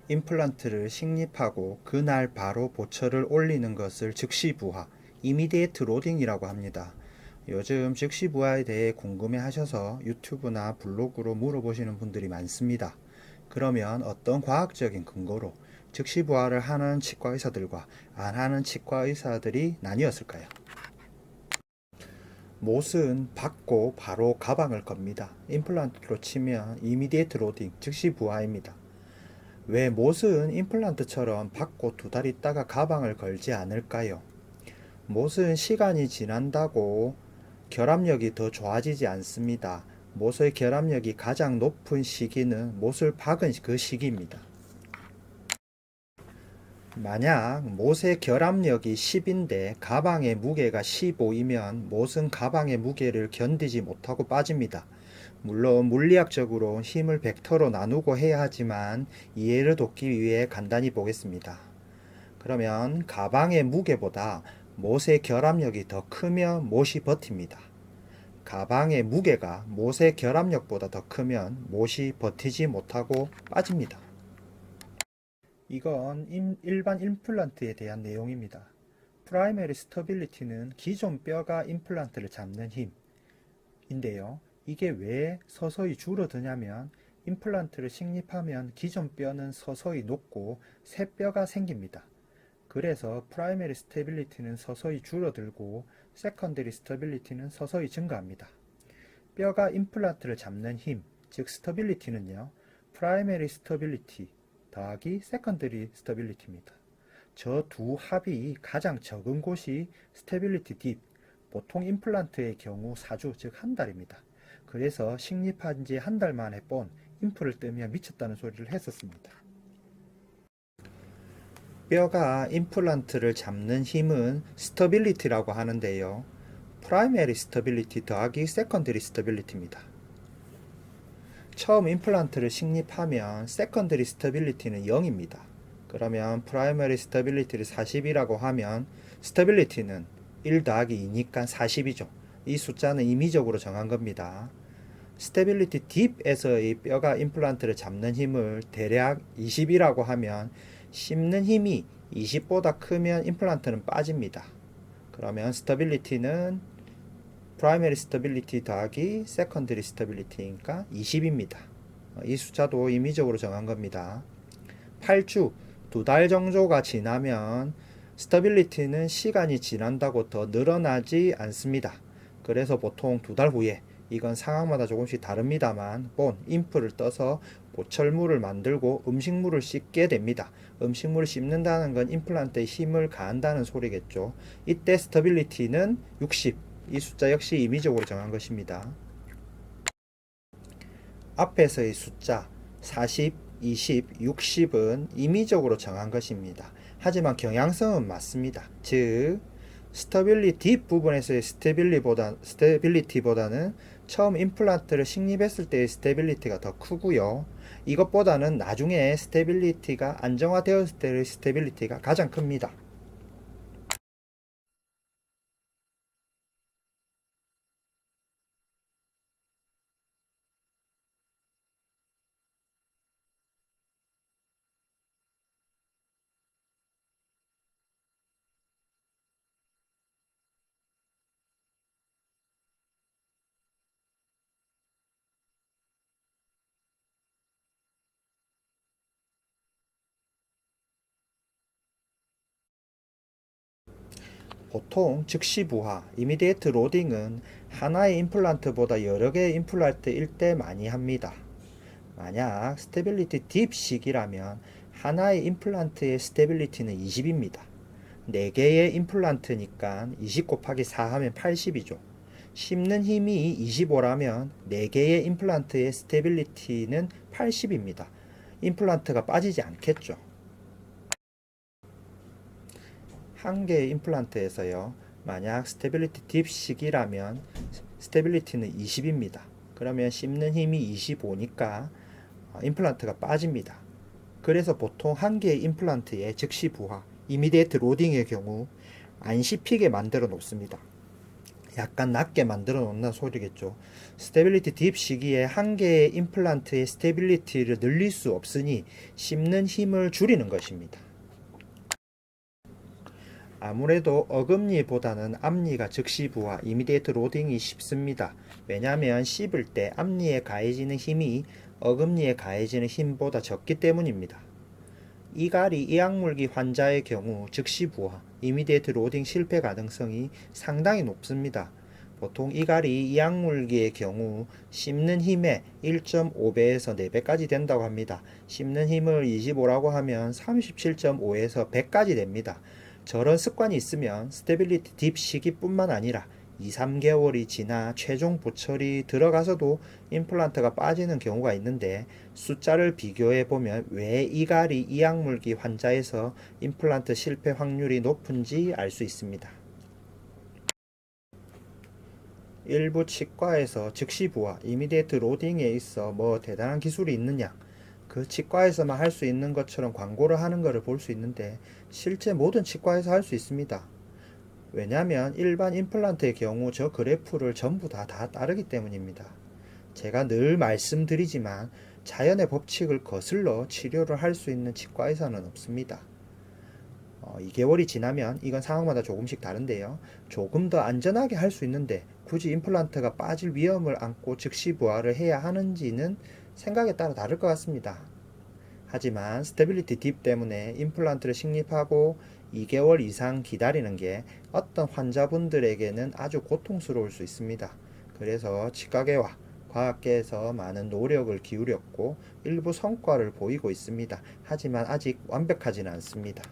임플란트를 식립하고 그날 바로 보철을 올리는 것을 즉시 부하, 이미디에이트 로딩이라고 합니다. 요즘 즉시 부하에 대해 궁금해 하셔서 유튜브나 블로그로 물어보시는 분들이 많습니다. 그러면 어떤 과학적인 근거로 즉시 부하를 하는 치과 의사들과 안 하는 치과 의사들이 나뉘었을까요? 못은 받고 바로 가방을 겁니다. 임플란트로 치면 이미디에이트 로딩, 즉시 부하입니다. 왜 못은 임플란트처럼 받고 두 달 있다가 가방을 걸지 않을까요? 못은 시간이 지난다고 결합력이 더 좋아지지 않습니다. 못의 결합력이 가장 높은 시기는 못을 박은 그 시기입니다. 만약 못의 결합력이 10인데 가방의 무게가 15이면 못은 가방의 무게를 견디지 못하고 빠집니다. 물론 물리학적으로 힘을 벡터로 나누고 해야 하지만 이해를 돕기 위해 간단히 보겠습니다. 그러면 가방의 무게보다 못의 결합력이 더 크면 못이 버팁니다. 가방의 무게가 못의 결합력보다 더 크면 못이 버티지 못하고 빠집니다. 이건 일반 임플란트에 대한 내용입니다. 프라이머리 스터빌리티는 기존 뼈가 임플란트를 잡는 힘인데요. 이게 왜 서서히 줄어드냐면 임플란트를 식립하면 기존 뼈는 서서히 녹고 새 뼈가 생깁니다. 그래서 프라이머리 스테빌리티는 서서히 줄어들고 세컨더리 스테빌리티는 서서히 증가합니다. 뼈가 임플란트를 잡는 힘, 즉 스테빌리티는요, 프라이머리 스테빌리티 더하기 세컨더리 스테빌리티입니다. 저 두 합이 가장 적은 곳이 스테빌리티 딥, 보통 임플란트의 경우 4주, 즉 한 달입니다. 그래서 식립한 지 한 달 만에 본 임플을 뜨면 미쳤다는 소리를 했었습니다. 뼈가 임플란트를 잡는 힘은 스터빌리티라고 하는데요. 프라이머리 스터빌리티 더하기 세컨더리 스터빌리티입니다. 처음 임플란트를 식립하면 세컨더리 스터빌리티는 0입니다. 그러면 프라이머리 스터빌리티를 40이라고 하면 스터빌리티는 1 더하기 2니까 40이죠. 이 숫자는 임의적으로 정한 겁니다. 스테빌리티 딥에서의 뼈가 임플란트를 잡는 힘을 대략 20이라고 하면 씹는 힘이 20보다 크면 임플란트는 빠집니다. 그러면 스테빌리티는 프라이머리 스테빌리티 더하기 세컨더리 스테빌리티니까 20입니다. 이 숫자도 임의적으로 정한 겁니다. 8주, 2달 정도가 지나면 스테빌리티는 시간이 지난다고 더 늘어나지 않습니다. 그래서 보통 2달 후에, 이건 상황마다 조금씩 다릅니다만, 본 임플을 떠서 보철물을 만들고 음식물을 씹게 됩니다. 음식물을 씹는다는 건 임플란트에 힘을 가한다는 소리겠죠. 이때 스테빌리티는 60, 이 숫자 역시 임의적으로 정한 것입니다. 앞에서의 숫자 40, 20, 60은 임의적으로 정한 것입니다. 하지만 경향성은 맞습니다. 즉 스테빌리티 부분에서의 스테빌리티보다는 처음 임플란트를 식립했을 때의 스테빌리티가 더 크고요. 이것보다는 나중에 스테빌리티가 안정화되었을 때의 스테빌리티가 가장 큽니다. 보통 즉시 부하, 이미디에이트 로딩은 하나의 임플란트보다 여러 개의 임플란트일 때 많이 합니다. 만약 스테빌리티 딥식이라면 하나의 임플란트의 스테빌리티는 20입니다. 4개의 임플란트니까 20 곱하기 4 하면 80이죠. 씹는 힘이 25라면 4개의 임플란트의 스테빌리티는 80입니다. 임플란트가 빠지지 않겠죠. 한 개의 임플란트에서요, 만약 스테빌리티 딥식이라면 스테빌리티는 20입니다. 그러면 씹는 힘이 25니까 임플란트가 빠집니다. 그래서 보통 한 개의 임플란트의 즉시 부하, 이미디에이트 로딩의 경우 안 씹히게 만들어 놓습니다. 약간 낮게 만들어 놓는다는 소리겠죠. 스테빌리티 딥 시기에 한 개의 임플란트의 스테빌리티를 늘릴 수 없으니 씹는 힘을 줄이는 것입니다. 아무래도 어금니보다는 앞니가 즉시 부하, 이미디에이트 로딩이 쉽습니다. 왜냐하면 씹을 때 앞니에 가해지는 힘이 어금니에 가해지는 힘보다 적기 때문입니다. 이갈이 이악물기 환자의 경우 즉시 부하, 이미디에이트 로딩 실패 가능성이 상당히 높습니다. 보통 이갈이 이악물기의 경우 씹는 힘의 1.5배에서 4배까지 된다고 합니다. 씹는 힘을 25라고 하면 37.5에서 100까지 됩니다. 저런 습관이 있으면 스테빌리티 딥 시기뿐만 아니라 2, 3개월이 지나 최종 보철이 들어가서도 임플란트가 빠지는 경우가 있는데 숫자를 비교해 보면 왜 이갈이 이악물기 환자에서 임플란트 실패 확률이 높은지 알 수 있습니다. 일부 치과에서 즉시 부하, 이미디에이트 로딩에 있어 뭐 대단한 기술이 있느냐, 그 치과에서만 할 수 있는 것처럼 광고를 하는 것을 볼 수 있는데 실제 모든 치과에서 할 수 있습니다. 왜냐하면 일반 임플란트의 경우 저 그래프를 전부 다 따르기 때문입니다. 제가 늘 말씀드리지만 자연의 법칙을 거슬러 치료를 할 수 있는 치과의사는 없습니다. 2개월이 지나면 이건 상황마다 조금씩 다른데요. 조금 더 안전하게 할 수 있는데 굳이 임플란트가 빠질 위험을 안고 즉시 부하를 해야 하는지는 생각에 따라 다를 것 같습니다. 하지만 스테빌리티 딥 때문에 임플란트를 식립하고 2개월 이상 기다리는 게 어떤 환자분들에게는 아주 고통스러울 수 있습니다. 그래서 치과계와 과학계에서 많은 노력을 기울였고 일부 성과를 보이고 있습니다. 하지만 아직 완벽하지는 않습니다.